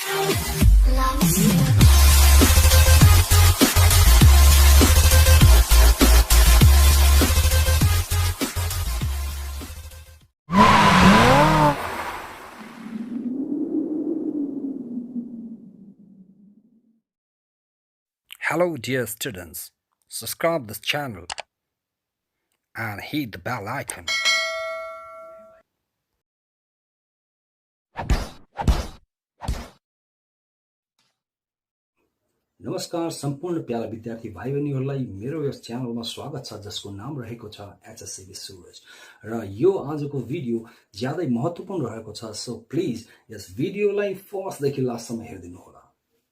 Hello, dear students. Subscribe this channel and hit the bell icon. नमस्कार सम्पूर्ण para विद्यार्थी भाइ बहिनीहरूलाई मेरो यस च्यानलमा स्वागत छ जसको नाम रहेको छ Hseb Suraj र यो आजको भिडियो ज्यादै महत्त्वपूर्ण रहेको छ सो प्लिज यस भिडियोलाई फर्स्टदेखि लास्टसम्म हेर्दिनु होला।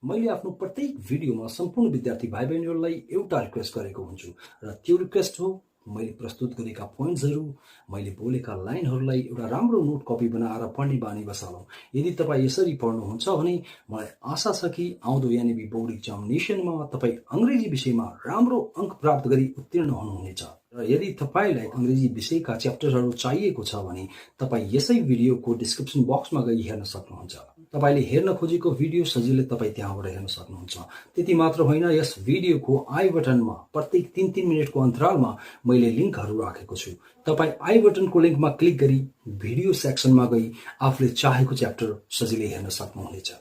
मैले आफ्नो प्रत्येक भिडियोमा सम्पूर्ण विद्यार्थी भाइ बहिनीहरूलाई एउटा रिक्वेस्ट गरेको हुन्छु र त्यो रिक्वेस्ट हो मैले प्रस्तुत गरेका पोइन्ट्सहरू मैले बोलेका लाइनहरूलाई एउटा राम्रो नोट कपी बनाएर पढ्ने बानी बसालौं। यदि तपाई यसरी पढ्नुहुन्छ भने मलाई आशा छ कि आउँदो NEB बोर्ड एक्जामिनेसनमा तपाई अंग्रेजी विषयमा राम्रो अंक प्राप्त गरी उत्तीर्ण हुनुहुनेछ र यदि तपाईलाई अंग्रेजी विषयका च्याप्टरहरू चाहिएको छ भने तपाई यसै भिडियोको डिस्क्रिप्सन बक्समा गई हेर्न सक्नुहुन्छ। तपाईले हेर्न खोजेको भिडियो सजिलै तपाई त्यहाँबाट हेर्न सक्नुहुन्छ। त्यति मात्र होइन, यस भिडियोको आई बटनमा प्रत्येक 3-3 मिनेटको अन्तरालमा मैले लिंकहरू राखेको छु। तपाई आई बटनको लिंकमा क्लिक गरी भिडियो सेक्सनमा गई आफूले चाहेको च्याप्टर सजिलै हेर्न सक्नुहुनेछ।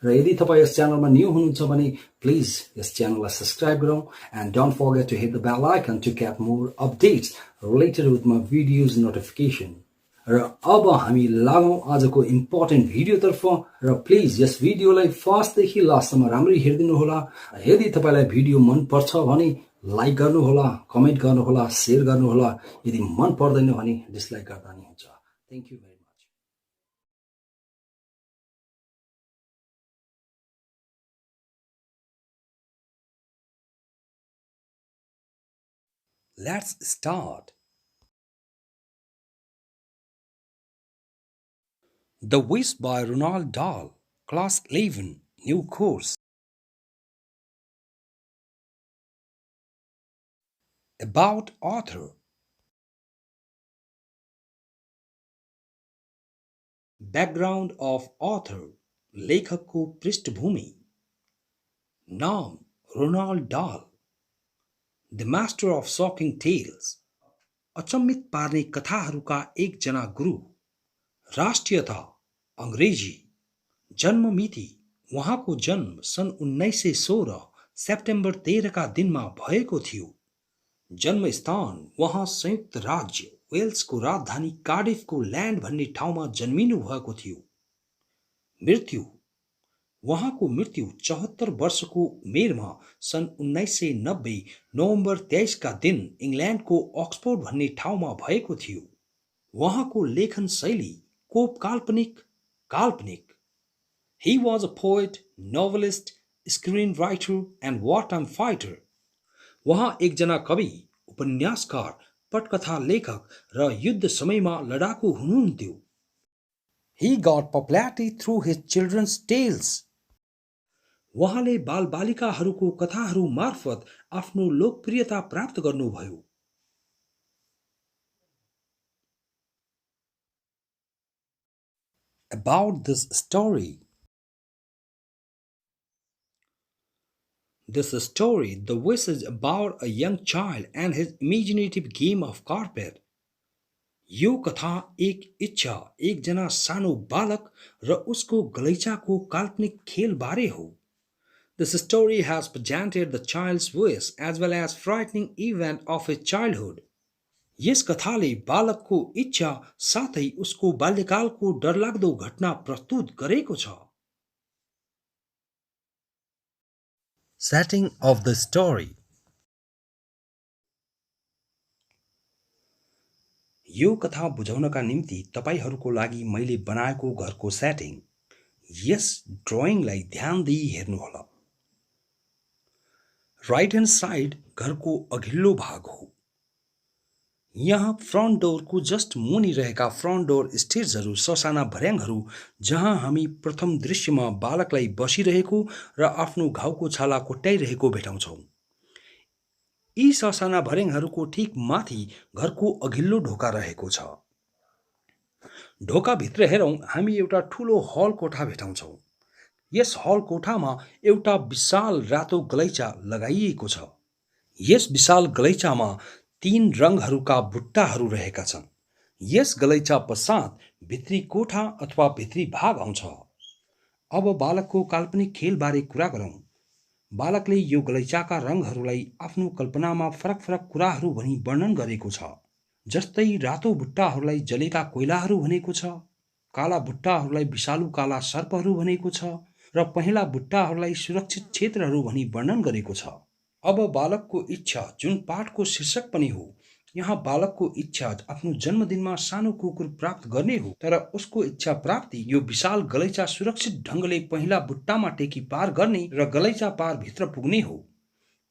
र यदि तपाई यस च्यानलमा न्यू हुनुहुन्छ भने प्लिज यस च्यानललाई सब्स्क्राइब गरौँ and don't forget to hit the bell icon to get more updates related with my videos notification. र अब हामी लागौं आजको इम्पोर्टेन्ट भिडियोतर्फ र प्लिज यस भिडियोलाई फर्स्टदेखि लास्टसम्म राम्ररी हेरिदिनु होला। यदि तपाईलाई भिडियो मन पर्छ भने लाइक गर्नुहोला, कमेन्ट गर्नुहोला, शेयर गर्नुहोला। यदि मन पर्दैन भने डिसलाइक गर्दा नि हुन्छ। Thank you very much. Let's start. The Wish by Roald Dahl, Class 11, New Course. About author. Background of author, लेखकको पृष्ठभूमि। नाम रोनाल्ड डाल। The Master of Shocking Tales, अचम्मित पार्ने कथाहरूका एकजना गुरु। राष्ट्रियता अंग्रेजी। जन्म मिति उहाँको जन्म सन् 1916 सेप्टेम्बर 13 का दिनमा भएको थियो। जन्म स्थान उहाँ संयुक्त राज्य वेल्सको राजधानी कार्डिफको ल्यान्ड भन्ने ठाउँमा जन्मिनु भएको थियो। मृत्यु उहाँको मृत्यु 74 वर्षको उमेरमा सन् 1990 नोभेम्बर 23 का दिन इङ्ल्यान्डको अक्सफोर्ड भन्ने ठाउँमा भएको थियो। उहाँको लेखन शैली कोप काल्पनिक काल्पनिक। He was a poet, novelist, screenwriter and wartime fighter. उहाँ एकजना कवि, उपन्यासकार, पटकथा लेखक र युद्ध समयमा लडाकु हुनुहुन्थ्यो। He got popularity through his children's tales. उहाँले बालबालिकाहरूको कथाहरू मार्फत आफ्नो लोकप्रियता प्राप्त गर्नुभयो। About this story. This story, The Wish, is about a young child and his imaginative game of carpet. यो कथा एक इच्छा, एकजना सानो बालक र उसको गलैँचाको काल्पनिक खेल बारे हो। This story has presented the child's wish as well as frightening event of his childhood. यस कथाले बालकको इच्छा साथै उसको बाल्यकालको डरलाग्दो घटना प्रस्तुत गरेको छ। Setting of the story. यो कथा बुझाउनका निम्ति तपाईहरूको लागि मैले बनाएको घरको सेटिङ। यस ड्राइङलाई ध्यान दिई हेर्नुहोला। राइट ह्यान्ड साइड घरको अघिल्लो भाग हो। यहाँ फ्रन्ट डोरको जस्ट मुनि रहेका फ्रन्ट डोर स्टेजहरू ससाना भर्याङहरू जहाँ हामी प्रथम दृश्यमा बालकलाई बसिरहेको र आफ्नो घाउको छाला कोट्याइरहेको भेटाउँछौँ। यी ससाना भर्याङहरूको ठीक माथि घरको अघिल्लो ढोका रहेको छ। ढोका भित्र हेरौँ हामी एउटा ठूलो हल कोठा भेटाउँछौँ। यस हल कोठामा एउटा विशाल रातो गलैँचा लगाइएको छ। यस विशाल गलैँचामा तीन रङहरूका बुट्टाहरू रहेका छन्। यस गलैँचा पश्चात भित्री कोठा अथवा भित्री भाग आउँछ। अब बालकको काल्पनिक खेलबारे कुरा गरौँ। बालकले यो गलैँचाका रङहरूलाई आफ्नो कल्पनामा फरक फरक कुराहरू भनी वर्णन गरेको छ। जस्तै रातो बुट्टाहरूलाई जलेका कोइलाहरू भनेको छ, काला बुट्टाहरूलाई विषालु काला सर्पहरू भनेको छ र पहेँला बुट्टाहरूलाई सुरक्षित क्षेत्रहरू भनी वर्णन गरेको छ। अब बालकको इच्छा, जुन पाठको शीर्षक पनि हो। यहाँ बालकको इच्छा आफ्नो जन्मदिनमा सानो कुकुर प्राप्त गर्ने हो, तर उसको इच्छा प्राप्ति यो विशाल गलैँचा सुरक्षित ढङ्गले पहेँला बुट्टामा टेकी पार गर्ने र गलैँचा पार भित्र पुग्ने हो।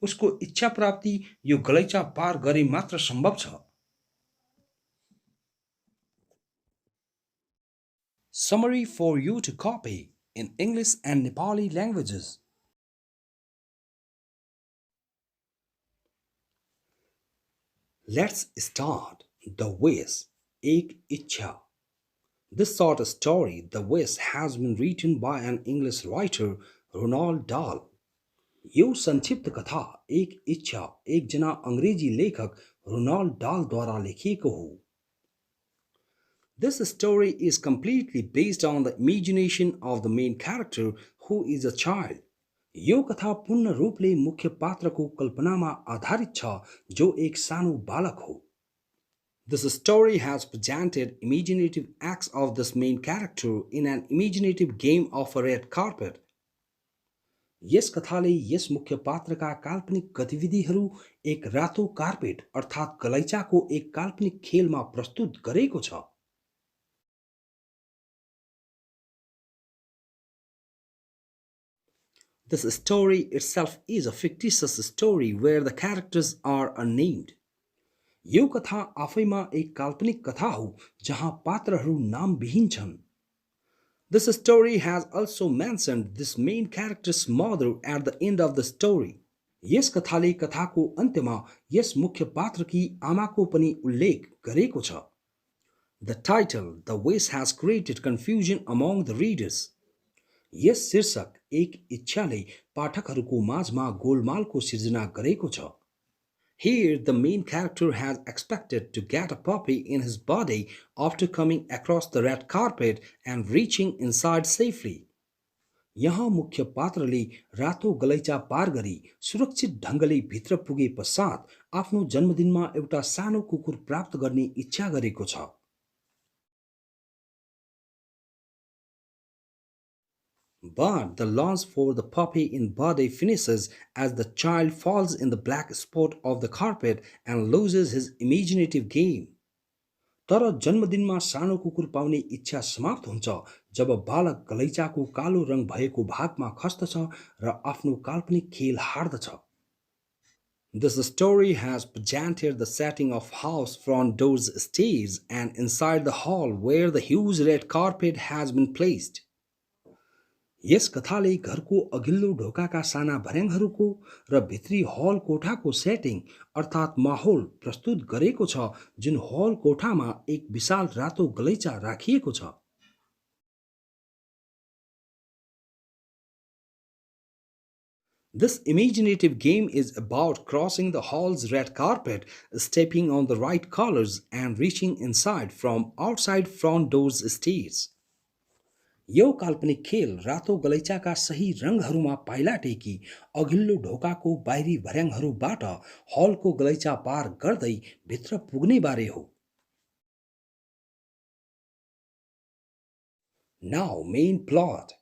उसको इच्छा प्राप्ति यो गलैँचा पार गरे मात्र सम्भव छ। Summary for you to copy in English and Nepali languages. Let's start. The Wish, Ek Ichha. This short story, The Wish, has been written by an English writer, Ronald Dahl. यो संक्षिप्त कथा एक इच्छा एक जना अंग्रेजी लेखक रोनाल्ड डाल द्वारा लेखिएको हो। This story is completely based on the imagination of the main character who is a child. यो कथा पूर्ण रूपले मुख्य पात्रको कल्पनामा आधारित छ जो एक सानो बालक हो। This story has presented imaginative acts of this main character in an imaginative game of a red carpet. यस कथाले यस मुख्य पात्रका काल्पनिक गतिविधिहरू एक रातो कार्पेट अर्थात् गलैँचाको एक काल्पनिक खेलमा प्रस्तुत गरेको छ। This story itself is a fictitious story where the characters are unnamed. यो कथा आफैमा एक काल्पनिक कथा हो जहाँ पात्रहरू नामविहीन छन्। This story has also mentioned this main character's mother at the end of the story. यस कथाले कथाको अन्त्यमा यस मुख्य पात्रकी आमाको पनि उल्लेख गरेको छ। The title, The Wish, has created confusion among the readers. यस शीर्षक एक इच्छाले पाठकहरूको माझमा गोलमालको सिर्जना गरेको छ। Here, the main character has expected to get a puppy in his body after coming across the red carpet and reaching inside safely. यहाँ मुख्य पात्रले रातो गलैँचा पार गरी सुरक्षित ढङ्गले भित्र पुगे पश्चात आफ्नो जन्मदिनमा एउटा सानो कुकुर प्राप्त गर्ने इच्छा गरेको छ। But the launch for the puppy in body finishes as the child falls in the black spot of the carpet and loses his imaginative game. तर जन्मदिनमा सानो कुकुर पाउने इच्छा समाप्त हुन्छ जब बालक गलैँचाको कालो रङ भएको भागमा खस्दछ र आफ्नो काल्पनिक खेल हार्दछ। This story has presented the setting of house front doors stairs and inside the hall where the huge red carpet has been placed. यस कथाले घरको अघिल्लो ढोकाका साना भर्याङहरूको र भित्री हल कोठाको सेटिङ अर्थात् माहौल प्रस्तुत गरेको छ जुन हल कोठामा एक विशाल रातो गलैँचा राखिएको छ। This imaginative game is about crossing the hall's red carpet, stepping on the right colors and reaching inside from outside front door's stairs. यो काल्पनिक खेल रातो गलैँचाका सही रङहरूमा पाइला टेकी अघिल्लो ढोकाको बाहिरी भर्याङहरूबाट हलको गलैँचा पार गर्दै भित्र पुग्ने बारे हो। Now main plot.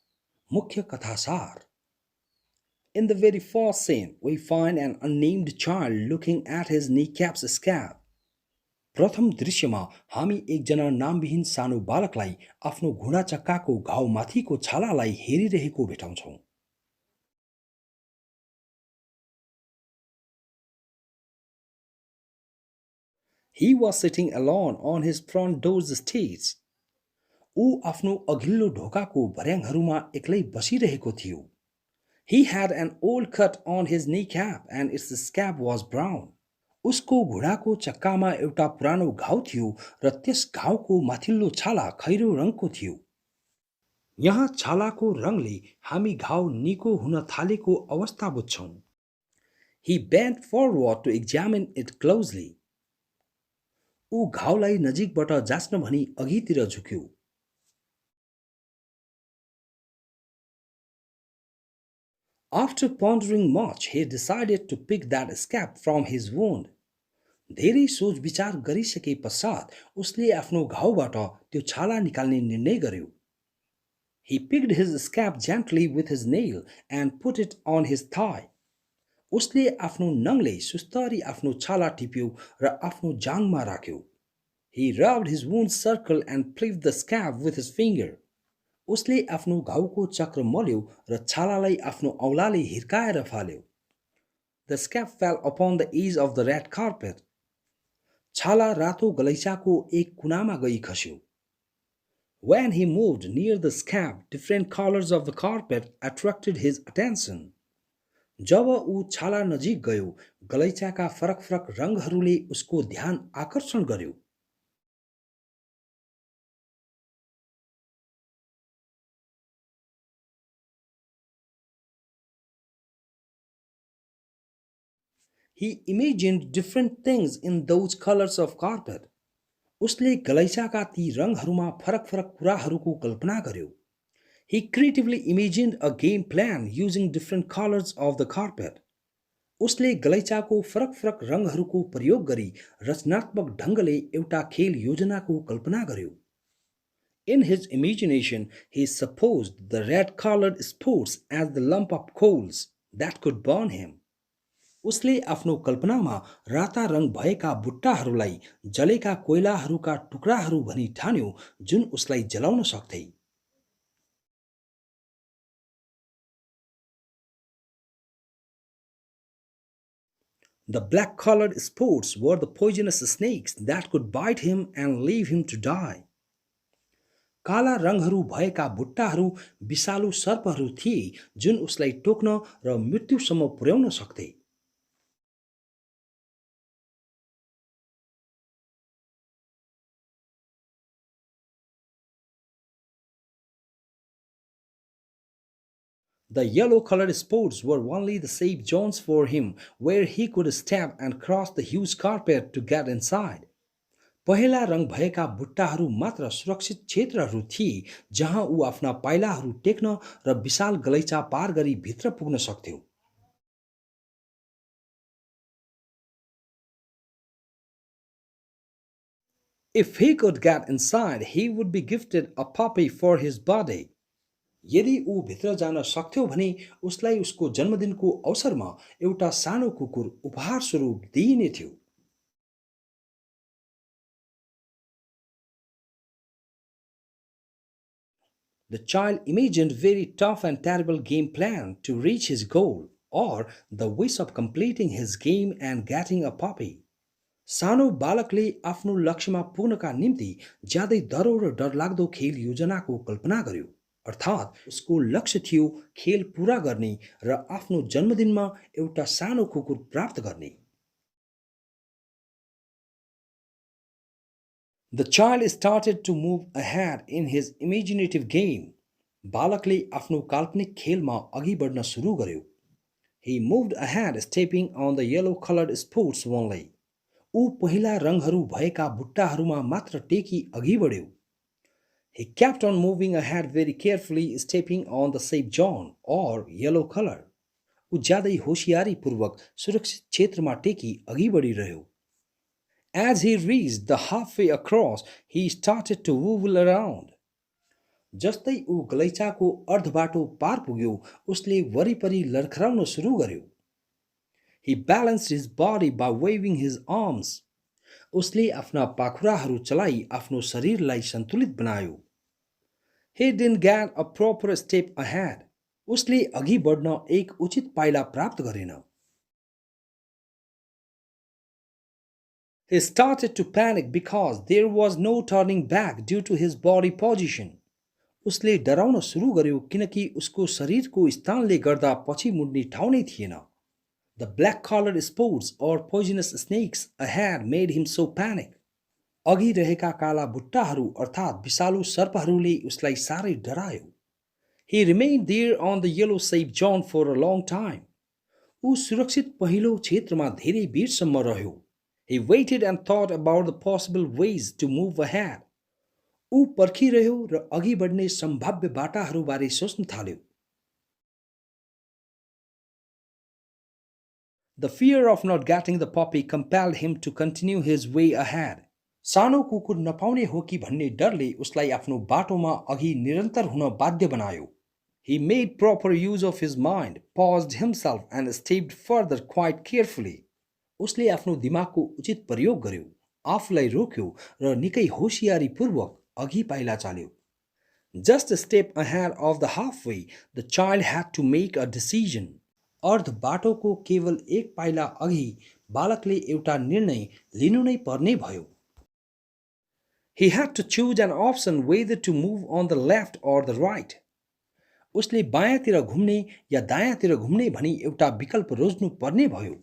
मुख्य कथासार. In the very first scene, we find an unnamed child looking at his kneecap's scab. प्रथम दृश्यमा हामी एकजना नामविहीन सानो बालकलाई आफ्नो घुँडा चक्काको घाउमाथिको छालालाई हेरिरहेको भेटाउँछौँ। He was sitting alone on his front door's stairs. ऊ आफ्नो अघिल्लो ढोकाको भर्याङहरूमा एक्लै बसिरहेको थियो। He had an old cut on his kneecap and its scab was brown. उसको घुँडाको चक्कामा एउटा पुरानो घाउ थियो र त्यस घाउको माथिल्लो छाला खैरो रङको थियो। यहाँ छालाको रङले हामी घाउ निको हुन थालेको अवस्था बुझ्छौं। He bent forward to examine it closely. ऊ घाउलाई नजिकबाट जाँच्न भनी अघितिर झुक्यो। After pondering much, he decided to pick that scab from his wound. धेरै सोच विचार गरिसके पश्चात उसले आफ्नो घाउबाट त्यो छाला निकाल्ने निर्णय गर्यो। He picked his scab gently with his nail and put it on his thigh. उसले आफ्नो नङले सुस्तरी आफ्नो छाला टिप्यो र आफ्नो जाङमा राख्यो। He rubbed his wound circle and pricked the scab with his finger. उसले आफ्नो घाउको चक्र मल्यो र छालालाई आफ्नो औंलाले हिर्काएर फाल्यो। The scab fell upon the edge of the red carpet. छाला रातो गलैँचाको एक कुनामा गई खस्यो। When he moved near the scab, different colors of the carpet attracted his attention. जब ऊ छाला नजिक गयो, गलैँचाका फरक फरक रङहरूले उसको ध्यान आकर्षण गर्यो। He imagined different things in those colors of carpet. उसले गलैँचाका ती रङहरूमा फरक फरक कुराहरूको कल्पना गर्यो। He creatively imagined a game plan using different colors of the carpet. उसले गलैँचाको फरक फरक रङहरूको प्रयोग गरी रचनात्मक ढङ्गले एउटा खेल योजनाको कल्पना गर्यो। In his imagination, he supposed the red-colored spots as the lump of coals that could burn him. उसले आफ्नो कल्पनामा राता रङ भएका बुट्टाहरूलाई जलेका कोइलाहरूका टुक्राहरू भनी ठान्यो जुन उसलाई जलाउन सक्थे। The black-colored spots were the poisonous snakes that could bite him and leave him to die. काला रङहरू भएका बुट्टाहरू विषालु सर्पहरू थिए जुन उसलाई टोक्न र मृत्युसम्म पुर्याउन सक्थे। The yellow-colored spots were only the safe zones for him, where he could step and cross the huge carpet to get inside. पहेँला रङ भएका बुट्टाहरू मात्र सुरक्षित क्षेत्रहरू थिए जहाँ ऊ आफ्ना पाइलाहरू टेक्न र विशाल गलैँचा पार गरी भित्र पुग्न सक्थ्यो। If he could get inside, he would be gifted a puppy for his birthday. यदि ऊ भित्र जान सक्थ्यो भने उसलाई उसको जन्मदिनको अवसरमा एउटा सानो कुकुर उपहार स्वरूप दिइने थियो। The child imagined very tough and terrible game plan to reach his goal, or the wish of completing his game and getting a puppy. सानो बालकले आफ्नो लक्ष्यमा पुग्नका निम्ति ज्यादै डरो र डरलाग्दो खेल योजनाको कल्पना गर्यो। अर्थात् उसको लक्ष्य थियो खेल पूरा गर्ने र आफ्नो जन्मदिनमा एउटा सानो कुकुर प्राप्त गर्ने। The child started to move ahead in his imaginative game. बालकले आफ्नो काल्पनिक खेलमा अघि बढ्न सुरु गर्यो। He moved ahead, stepping on the yellow-colored spots only. ऊ पहिला रङहरू भएका बुट्टाहरूमा मात्र टेकी अघि बढ्यो। He kept on moving ahead very carefully, stepping on the safe zone or yellow color. ऊ ज्यादै होशियारीपूर्वक सुरक्षित क्षेत्रमा टेकी अघि बढिरह्यो। As he reached the halfway across, he started to wobble around. जस्तै ऊ गलैँचाको अर्धबाटो पार पुग्यो, उसले वरिपरि लडखडाउन सुरु गर्यो। He balanced his body by waving his arms. उसले आफ्ना पाखुराहरू चलाई आफ्नो शरीरलाई सन्तुलित बनायो। He didn't get a proper step ahead. उसले अघि बढ्न एक उचित पाइला प्राप्त गरेन। He started to panic because there was no turning back due to his body position. उसले डराउन सुरु गर्यो किनकि उसको शरीरको स्थानले गर्दा पछि मुड्ने ठाउँ नै थिएन। The black-collared spots or poisonous snakes ahead made him so panic. अघि रहेका काला बुट्टाहरू अर्थात् विषालु सर्पहरूले उसलाई साह्रै डरायो। He remained there on the yellow Safe John for a long time. ऊ सुरक्षित पहिलो क्षेत्रमा धेरै बेरसम्म रह्यो. He waited and thought about the possible ways to move ahead. ऊ पर्खिरह्यो र अघि बढ्ने सम्भाव्य बाटाहरूबारे सोच्न थाल्यो. The fear of not getting the puppy compelled him to continue his way ahead. सानो कुकुर नपाउने हो कि भन्ने डरले उसलाई आफ्नो बाटोमा अघि निरन्तर हुन बाध्य बनायो. He made proper use of his mind, paused himself and stepped further quite carefully. उसले आफ्नो दिमागको उचित प्रयोग गर्यो, आफूलाई रोक्यो र निकै होशियारीपूर्वक अघि पाइला चाल्यो. Just a step ahead of the halfway, the child had to make a decision. अर्ध बाटोको केवल एक पाइला अघि बालकले एउटा निर्णय लिनु नै पर्ने भयो. He had to choose an option whether to move on the left or the right. उसले बायाँतिर घुम्ने या दायाँतिर घुम्ने भनी एउटा विकल्प रोज्नु पर्ने भयो.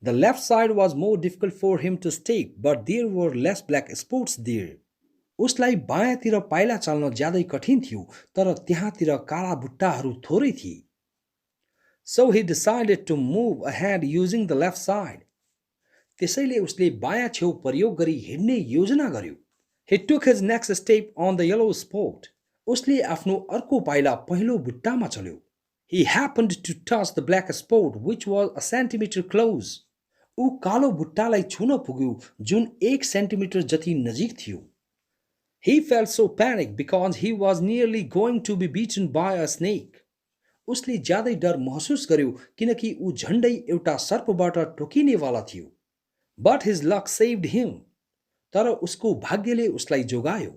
The left side was more difficult for him to stake, but there were less black spots there. उसलाई बायाँतिर पाइला चाल्न ज्यादै कठिन थियो, तर त्यहाँतिर काला बुट्टाहरू थोरै थिए. So he decided to move ahead using the left side. त्यसैले उसले बायाँ छेउ प्रयोग गरी हिँड्ने योजना गर्यो. He took his next step on the yellow spot. उसले आफ्नो अर्को पाइला पहिलो बुट्टामा चल्यो. He happened to touch the black spot which was a centimeter close. ऊ कालो बुट्टालाई छुन पुग्यो जुन 1 सेन्टिमिटर जति नजिक थियो. He felt so panicked because he was nearly going to be beaten by a snake. उसले ज्यादै डर महसुस गर्यो किनकि ऊ झण्डै एउटा सर्पबाट टोकिनेवाला थियो. But his luck saved him. तर उसको भाग्यले उसलाई जोगायो.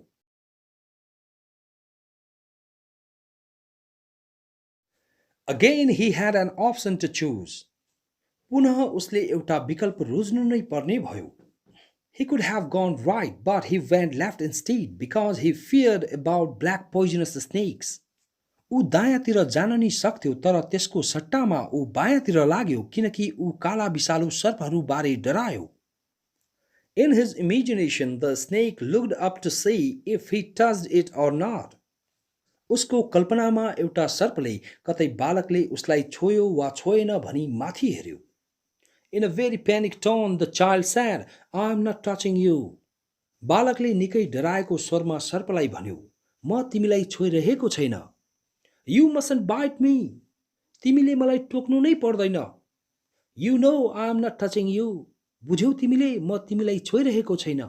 Again he had an option to choose. पुनः उसले एउटा विकल्प रोज्नु नै पर्ने भयो. He could have gone right, but he went left instead because he feared about black poisonous snakes. ऊ दायाँतिर जान नि सक्थ्यो तर त्यसको सट्टामा ऊ बायाँतिर लाग्यो किनकि ऊ काला विषालु सर्पहरू बारे डरायो. In his imagination, the snake looked up to see if he touched it or not. उसको कल्पनामा एउटा सर्पले कतै बालकले उसलाई छोयो वा छोएन भनी माथि हेर्यो. In a very panicked tone, the child said, "I am not touching you." बालकले निकै डराएको स्वरमा सर्पलाई भन्यो, "म तिमीलाई छोइरहेको छैन." "You mustn't bite me." तिमीले मलाई टोक्नु नै पर्दैन. "You know I am not touching you." बुझ्यौ तिमीले म तिमीलाई छोइरहेको छैन.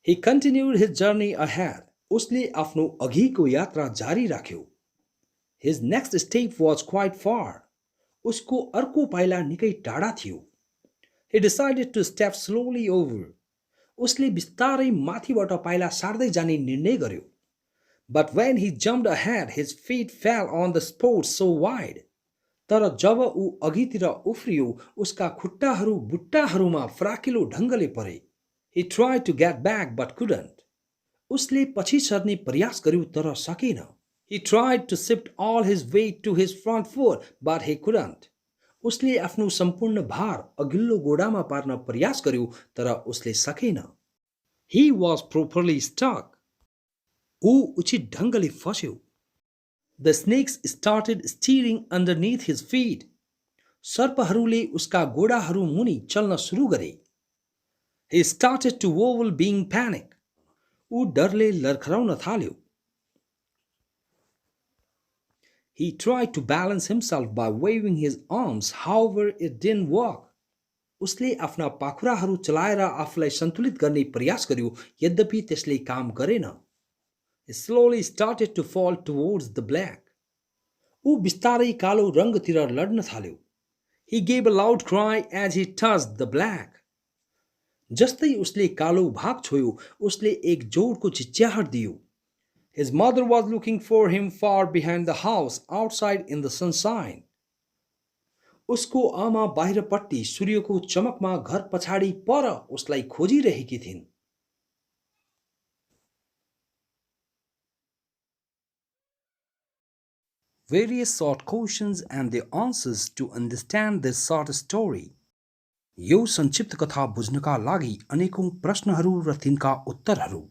He continued his journey ahead. उसले आफ्नो अघिको यात्रा जारी राख्यो. His next step was quite far. उसको अर्को पाइला निकै टाढा थियो. He decided to step slowly over. उसले बिस्तारै माथिबाट पाइला सार्दै जाने निर्णय गर्यो. But when he jumped ahead, his feet fell on the spot so wide. तर जब ऊ अघितिर उफ्रियो, उसका खुट्टाहरू बुट्टाहरूमा फराकिलो ढङ्गले परे. He tried to get back but couldn't. उसले पछि सर्ने प्रयास गर्यो तर सकेन. He tried to shift all his weight to his front foot but he couldn't. उसले आफ्नो सम्पूर्ण भार अघिल्लो गोडामा पार्न प्रयास गर्यो तर उसले सकेन. He was properly stuck. ऊ उचित ढङ्गले फस्यो. The snakes started steering underneath his feet. सर्पहरूले उसका गोडाहरू मुनि चल्न सुरु गरे. He started to wobble being panicked. ऊ डरले लर्खराउन थाल्यो. He tried to balance himself by waving his arms, however it didn't work. उसले आफ्ना पाखुराहरू चलाएर आफूलाई सन्तुलित गर्ने प्रयास गर्यो यद्यपि त्यसले काम गरेन. He slowly started to fall towards the black. ऊ बिस्तारै कालो रङ्गतिर लड्न थाल्यो. He gave a loud cry as he touched the black. जस्तै उसले कालो भाग छोयो, उसले एक जोडको चिच्याहट दियो. His mother was looking for him far behind the house, outside in the sunshine. उसको आमा बाहिरपट्टि सूर्यको चमकमा घर पछाडि पर उसलाई खोजिरहेकी थिइन्. various short questions and their answers to understand this short story. यो संक्षिप्त कथा बुझ्नका लागि अनेकौं प्रश्नहरू र तिनका उत्तरहरू।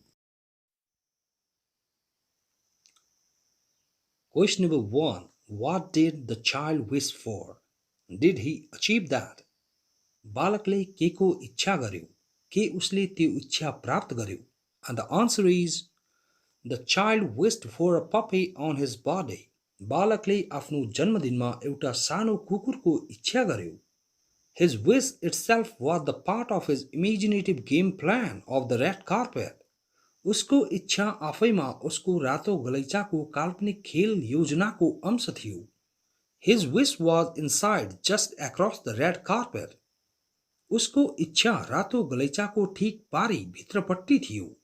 Question number 1. What did the child wish for? Did he achieve that? बालकले केको इच्छा गर्यो? के उसले त्यो इच्छा प्राप्त गर्यो? And the answer is the child wished for a puppy on his birthday. बालकले आफ्नो जन्मदिनमा एउटा सानो कुकुरको इच्छा गर्यो। His wish itself was the part of his imaginative game plan of the red carpet. उसको इच्छा आफैमा उसको रातो गलैँचाको काल्पनिक खेल योजनाको अंश थियो। His wish was inside just across the red carpet. उसको इच्छा रातो गलैँचाको ठीक पारी भित्रपट्टि थियो।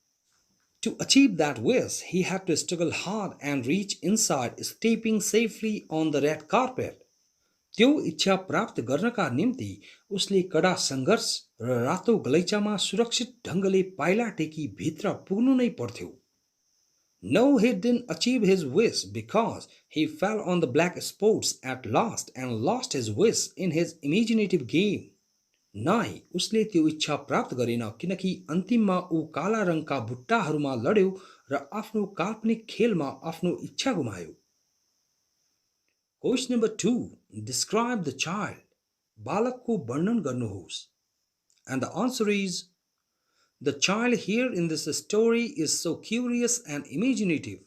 To achieve that wish, he had to struggle hard and reach inside, stepping safely on the red carpet. त्यो इच्छा प्राप्त गर्नका निम्ति उसले कडा सङ्घर्ष र रातो गलैँचामा सुरक्षित ढङ्गले पाइला टेकी भित्र पुग्नु नै पर्थ्यो। No, he didn't achieve his wish because he fell on the black spots at last and lost his wish in his imaginative game. नाइ उसले त्यो इच्छा प्राप्त गरेन किनकि अन्तिममा ऊ काला रङका बुट्टाहरूमा लड्यो र आफ्नो काल्पनिक खेलमा आफ्नो इच्छा गुमायो। Question number 2. Describe the child. बालकको वर्णन गर्नुहोस्। And the answer is the child here in this story is so curious and imaginative.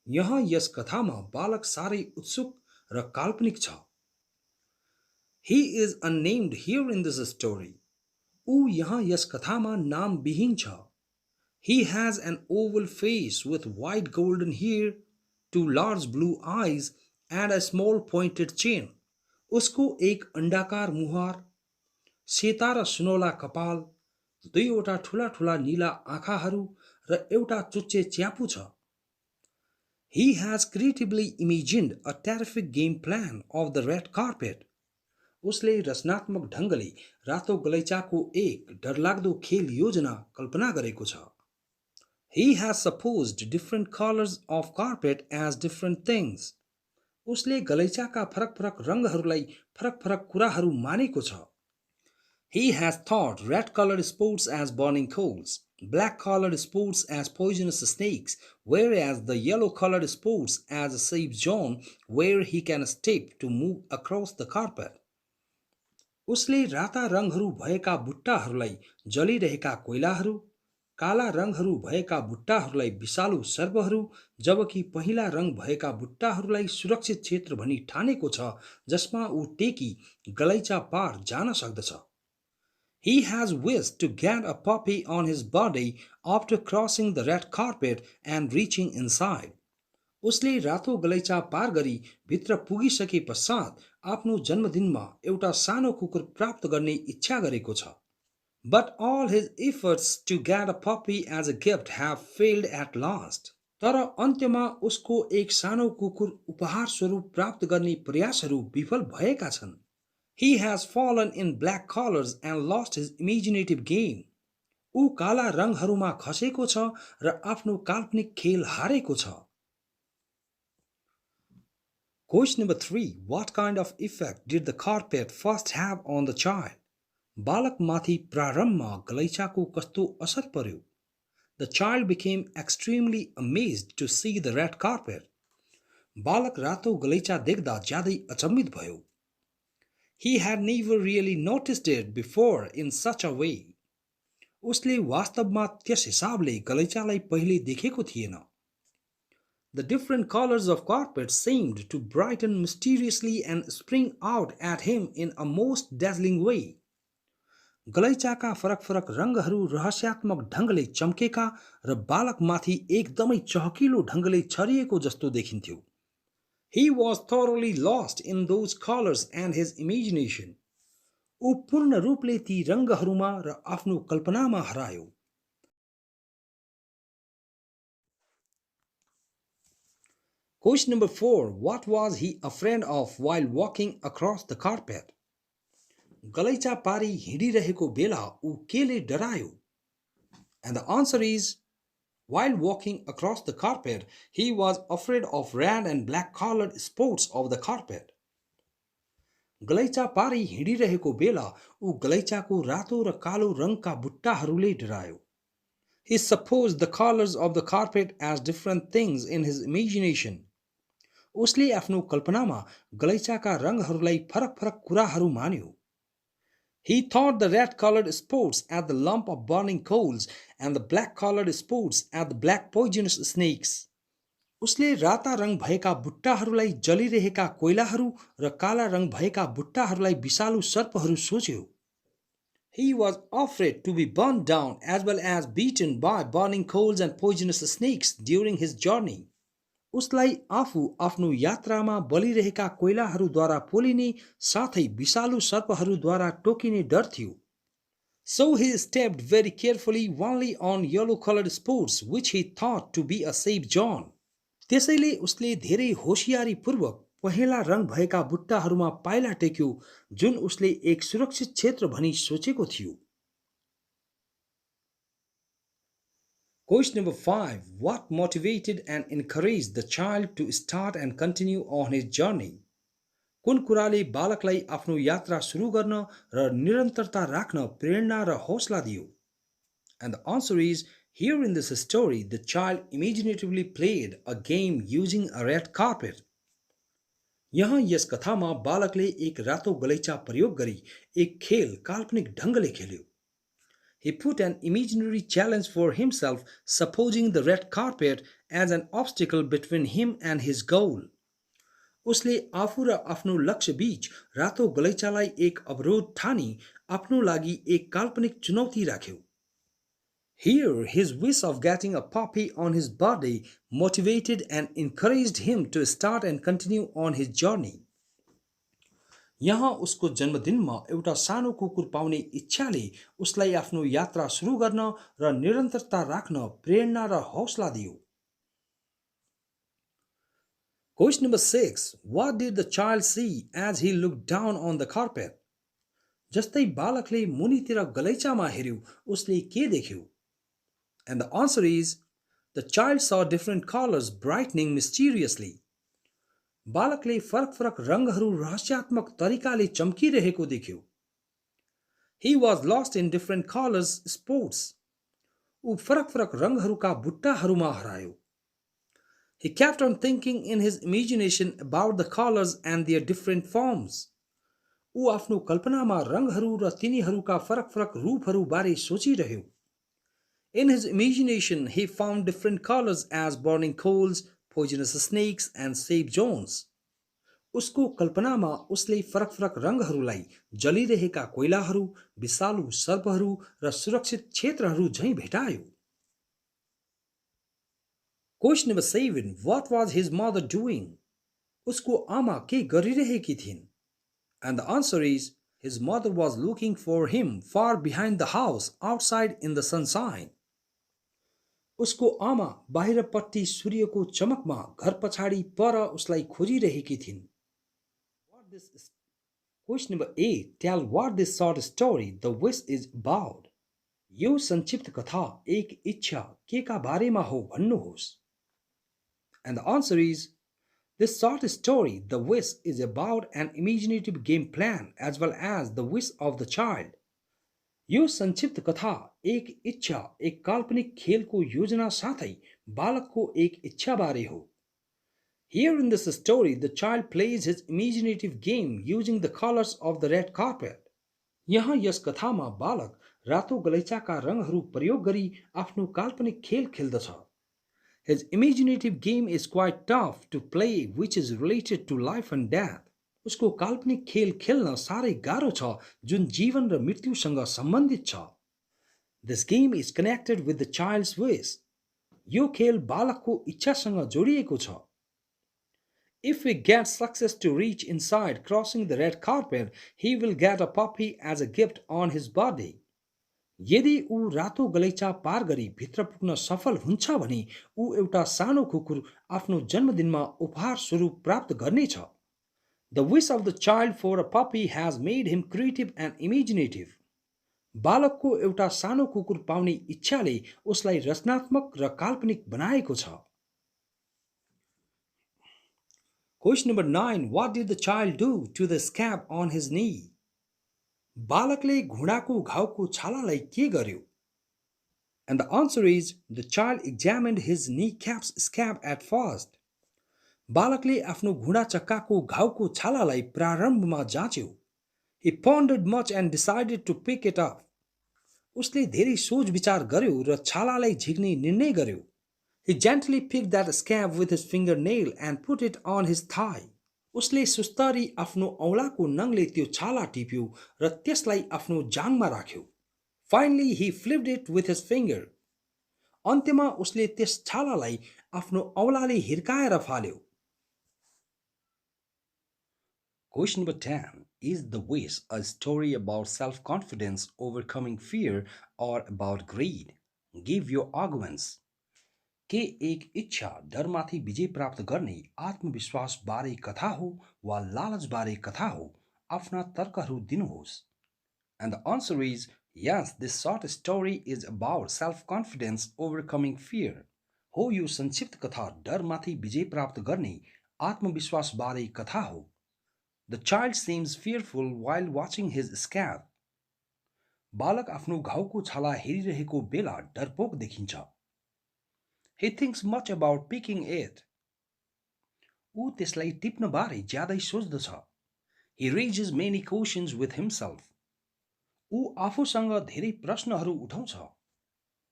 यहाँ यस कथामा बालक सारै उत्सुक र काल्पनिक छ। He is unnamed here in this story. ऊ यहाँ यस कथामा नाम विहीन छ। He has an oval face with white golden hair, two large blue eyes and a small pointed chin. उसको एक अंडाकार मुहार, सेता र सुनौला कपाल, दुईवटा ठूला ठूला नीला आँखाहरू र एउटा चुच्चे च्यापु छ। He has creatively imagined a terrific game plan of the red carpet. उसले रचनात्मक ढङ्गले रातो गलैँचाको एक डरलाग्दो खेल योजना कल्पना गरेको छ। He has supposed different colors of carpet as different things. उसले गलैँचाका फरक फरक रङहरूलाई फरक फरक कुराहरू मानेको छ। He has thought red colored spots as burning coals, black colored spots as poisonous snakes, whereas the yellow colored spots as a safe zone where he can step to move across the carpet. उसले राता रङहरू भएका बुट्टाहरूलाई जलिरहेका कोइलाहरू, काला रङहरू भएका बुट्टाहरूलाई विषालु सर्पहरू, जबकि पहिला रङ भएका बुट्टाहरूलाई सुरक्षित क्षेत्र भनी ठानेको छ जसमा ऊ टेकी गलैँचा पार जान सक्दछ। He has wished to get a puppy on his birthday after crossing the red carpet and reaching inside. उसले रातो गलैँचा पार गरी भित्र पुगिसके पश्चात आफ्नो जन्मदिनमा एउटा सानो कुकुर प्राप्त गर्ने इच्छा गरेको छ। But all his efforts to get a puppy as a gift have failed at last. तर अन्त्यमा उसको एक सानो कुकुर उपहार स्वरूप प्राप्त गर्ने प्रयासहरू विफल भएका छन्। He has fallen in black colors and lost his imaginative game. ऊ काला रङहरूमा खसेको छ र आफ्नो काल्पनिक खेल हारेको छ। Question number 3. What kind of effect did the carpet first have on the child? बालकमाथि प्रारम्भमा गलैँचाको कस्तो असर पर्यो? The child became extremely amazed to see the red carpet. बालक रातो गलैँचा देख्दा ज्यादै अचम्मित भयो। He had never really noticed it before in such a way. उसले वास्तवमा त्यस हिसाबले गलैँचालाई पहिले देखेको थिएन। The different colors of carpet seemed to brighten mysteriously and spring out at him in a most dazzling way. गलैँचाका फरक फरक रङहरू रहस्यात्मक ढङ्गले चम्केका र बालकमाथि एकदमै चहकिलो ढङ्गले छरिएको जस्तो देखिन्थ्यो। He was thoroughly lost in those colors and his imagination. ऊ पूर्ण रूपले ती रङहरूमा र आफ्नो कल्पनामा हरायो। Question number 4. What was he afraid of while walking across the carpet? गलैँचा पारी हिँडिरहेको बेला ऊ केले डरायो? And the answer is While walking across the carpet, he was afraid of red and black colored spots of the carpet. गलैँचा पारी हिँडिरहेको बेला ऊ गलैँचाको रातो र कालो रङका बुट्टाहरूले डरायो. He supposed the colors of the carpet as different things in his imagination. उसले आफ्नो कल्पनामा गलैँचाका रङहरूलाई फरक फरक कुराहरू मान्यो. He thought the red colored spots at the lump of burning coals and the black colored spots at the black poisonous snakes. उसले राता रङ भएका बुट्टाहरूलाई जलिरहेका कोइलाहरू र काला रङ भएका बुट्टाहरूलाई विषालु सर्पहरू सोच्यो. He was afraid to be burned down as well as beaten by burning coals and poisonous snakes during his journey. उसलाई आफू आफ्नो यात्रामा बलिरहेका कोइलाहरूद्वारा पोलिने साथै विषालु सर्पहरूद्वारा टोकिने डर थियो. So he stepped very carefully only on yellow-colored spots which he thought to be a safe zone. त्यसैले उसले धेरै होशियारीपूर्वक पहेँला रङ भएका बुट्टाहरूमा पाइला टेक्यो जुन उसले एक सुरक्षित क्षेत्र भनी सोचेको थियो. Question number 5. What motivated and encouraged the child to start and continue on his journey? कुन कुराले बालकलाई आफ्नो यात्रा सुरु गर्न र निरन्तरता राख्न प्रेरणा र हौसला दियो? And the answer is, here in this story, the child imaginatively played a game using a red carpet. यहाँ यस कथामा बालकले एक रातो गलैँचा प्रयोग गरी एक खेल काल्पनिक ढङ्गले खेल्यो. He put an imaginary challenge for himself, supposing the red carpet as an obstacle between him and his goal. उसले आफू र आफ्नो लक्ष्य बीच रातो गलैँचालाई एक अवरोध ठानी आफ्नो लागि एक काल्पनिक चुनौती राख्यो. Here, his wish of getting a puppy on his birthday motivated and encouraged him to start and continue on his journey. यहाँ उसको जन्मदिनमा एउटा सानो कुकुर पाउने इच्छाले उसलाई आफ्नो यात्रा सुरु गर्न र निरन्तरता राख्न प्रेरणा र हौसला दियो. Question number 6. What did the child see as he looked down on the carpet? जस्तै बालकले मुनितिर गलैँचामा हेर्यो उसले के देख्यो? And the answer is, the child saw different colors brightening mysteriously. बालकले फरक फरक रङहरू रहस्यात्मक तरिकाले चम्किरहेको देख्यो. He was lost in different colors spots. ऊ फरक फरक रङहरूका बुट्टाहरूमा हरायो. He kept on thinking in his imagination about the colors and their different forms. ऊ आफ्नो कल्पनामा रङहरू र तिनीहरूका फरक फरक रूपहरू बारे सोचिरह्यो. In his imagination, he found different colors as burning coals, poisonous snakes, and safe zones. उसको कल्पनामा उसले फरक फरक रङहरूलाई जलिरहेका कोइलाहरू, विषालु सर्पहरू र सुरक्षित क्षेत्रहरू झैं भेटायो. Question number 7. What was his mother doing? उसको आमा के गरिरहेकी थिइन्? And the answer is, his mother was looking for him far behind the house outside in the sunshine. उसको आमा बाहिरपट्टि सूर्यको चमकमा घर पछाडि पर उसलाई खोजिरहेकी थिइन्. Question number 8. Tell what this short story, The Wish, is about. यो संक्षिप्त कथा एक इच्छा के का बारेमा हो भन्नुहोस्. And the answer is, this short story, The Wish, is about an imaginative game plan as well as the wish of the child. यो संक्षिप्त कथा एक इच्छा एक काल्पनिक खेलको योजना साथै बालकको एक इच्छा बारे हो. Here in this story, the child plays his imaginative game using the colors of the red carpet. यहाँ यस कथामा बालक रातो गलैँचाका रङहरू प्रयोग गरी आफ्नो काल्पनिक खेल खेल्दछ. His imaginative game is quite tough to play, which is related to life and death. उसको काल्पनिक खेल खेल्न साह्रै गाह्रो छ जुन जीवन र मृत्युसँग सम्बन्धित छ. This game is connected with the child's wish. यो खेल बालकको इच्छासँग जोडिएको छ. If we get success to reach inside crossing the red carpet, he will get a puppy as a gift on his birthday. यदि ऊ रातो गलैँचा पार गरी भित्र पुग्न सफल हुन्छ भने ऊ एउटा सानो कुकुर आफ्नो जन्मदिनमा उपहार स्वरूप प्राप्त गर्नेछ. The wish of the child for a puppy has made him creative and imaginative. बालकको एउटा सानो कुकुर पाउने इच्छाले उसलाई रचनात्मक र काल्पनिक बनाएको छ। Question number 9. What did the child do to the scab on his knee? बालकले घुँडाको घाउको छालालाई के गर्यो? And the answer is the child examined his kneecap's scab at first. बालकले आफ्नो घुँडा चक्काको घाउको छालालाई प्रारम्भमा जाँच्यो। He pondered much and decided to pick it up. उसले धेरै सोच विचार गर्यो र छालालाई झिक्ने निर्णय गर्यो। He gently picked that scab with his fingernail and put it on his thigh. उसले सुस्तरी आफ्नो औँलाको नङले त्यो छाला टिप्यो र त्यसलाई आफ्नो जाङमा राख्यो। Finally, he flipped it with his finger. अन्त्यमा उसले त्यस छालालाई आफ्नो औँलाले हिर्काएर फाल्यो। Question number 10. Is The Wish a story about self-confidence overcoming fear or about greed? Give your arguments. के एक इच्छा डरमाथि विजय प्राप्त गर्ने आत्मविश्वास बारे कथा हो वा लालच बारे कथा हो? आफ्ना तर्कहरू दिनुहोस्। And the answer is yes, this short story is about self-confidence overcoming fear. हो, यो संक्षिप्त कथा डरमाथि विजय प्राप्त गर्ने आत्मविश्वास बारे कथा हो। The child seems fearful while watching his scab. बालक आफ्नो घाउको छाला हेरिरहेको बेला डरपोक देखिन्छ। He thinks much about picking it. ऊ त्यसलाई टिप्न बारे ज्यादै सोच्दछ। He raises many questions with himself. ऊ आफूसँग धेरै प्रश्नहरू उठाउँछ।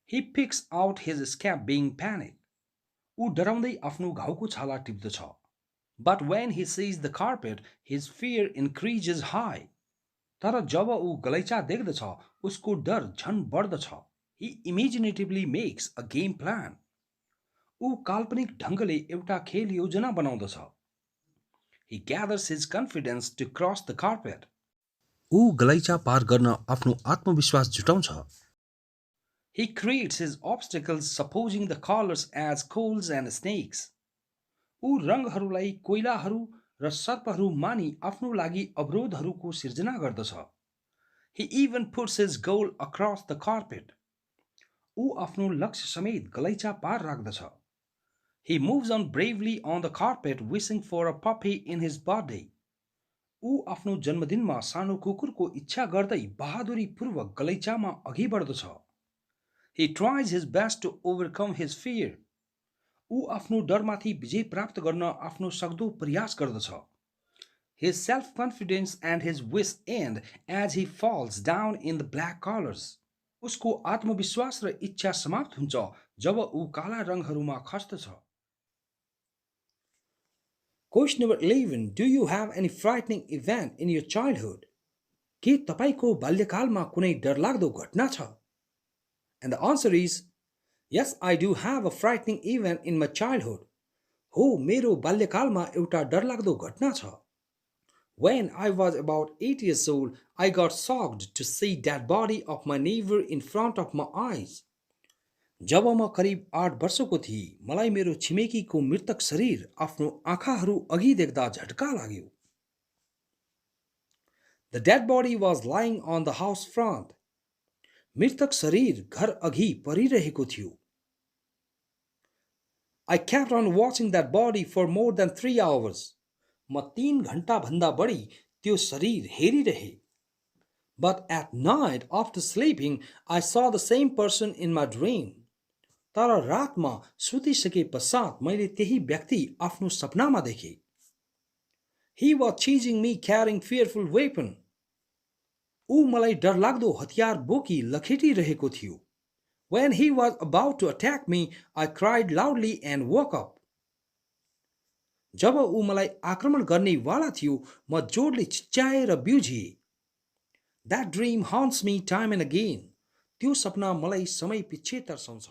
He picks out his scab being panicked. ऊ डराउँदै आफ्नो घाउको छाला टिप्दछ। But when he sees the carpet, his fear increases high. तर जब ऊ गलैँचा देख्दछ, उसको डर झन बढ्दछ। He imaginatively makes a game plan. ऊ काल्पनिक ढङ्गले एउटा खेल योजना बनाउँदछ। He gathers his confidence to cross the carpet. ऊ गलैँचा पार गर्न आफ्नो आत्मविश्वास जुटाउँछ। He creates his obstacles supposing the colors as coals and snakes. ऊ रङहरूलाई कोइलाहरू र सर्पहरू मानी आफ्नो लागि अवरोधहरूको सिर्जना गर्दछ। He even puts his goal across the carpet. ऊ आफ्नो लक्ष्य समेत गलैँचा पार राख्दछ। He moves on bravely on the carpet wishing for a puppy in his birthday. ऊ आफ्नो जन्मदिनमा सानो कुकुरको इच्छा गर्दै बहादुरीपूर्वक गलैँचामा अघि बढ्दछ। He tries his best to overcome his fear. ऊ आफ्नो डरमाथि विजय प्राप्त गर्न आफ्नो सक्दो प्रयास गर्दछ। His self-confidence and his wish end as he falls down in the black colors. उसको आत्मविश्वास र इच्छा समाप्त हुन्छ जब ऊ काला रङहरूमा खस्दछ। Question number 11. Do you have any frightening event in your childhood? के तपाईको बाल्यकालमा कुनै डरलाग्दो घटना छ? And the answer is yes, I do have a frightening event in my childhood. हो, मेरो बाल्यकालमा एउटा डरलाग्दो घटना छ। When I was about 8 years old, I got shocked to see dead body of my neighbor in front of my eyes. जब म करिब 8 वर्षको थिएँ, मलाई मेरो छिमेकीको मृतक शरीर आफ्नो आँखाहरू अघि देख्दा झट्का लाग्यो। The dead body was lying on the house front. मृतक शरीर घर अघि परिरहेको थियो। I kept on watching that body for more than 3 hours. म 3 घण्टा भन्दा बढी त्यो शरीर हेरिरहे। But at night after sleeping, I saw the same person in my dream. तर रातमा सुतिसके पश्चात मैले त्यही व्यक्ति आफ्नो सपनामा देखे। He was chasing me carrying fearful weapon. ऊ मलाई डरलाग्दो हतियार बोकी लखेटिरहेको थियो। When he was about to attack me, I cried loudly and woke up. जब ऊ मलाई आक्रमण गर्ने वाला थियो, म जोडले चिच्याए र बिउझिए। That dream haunts me time and again. त्यो सपना मलाई समय पछि तर्साउँछ।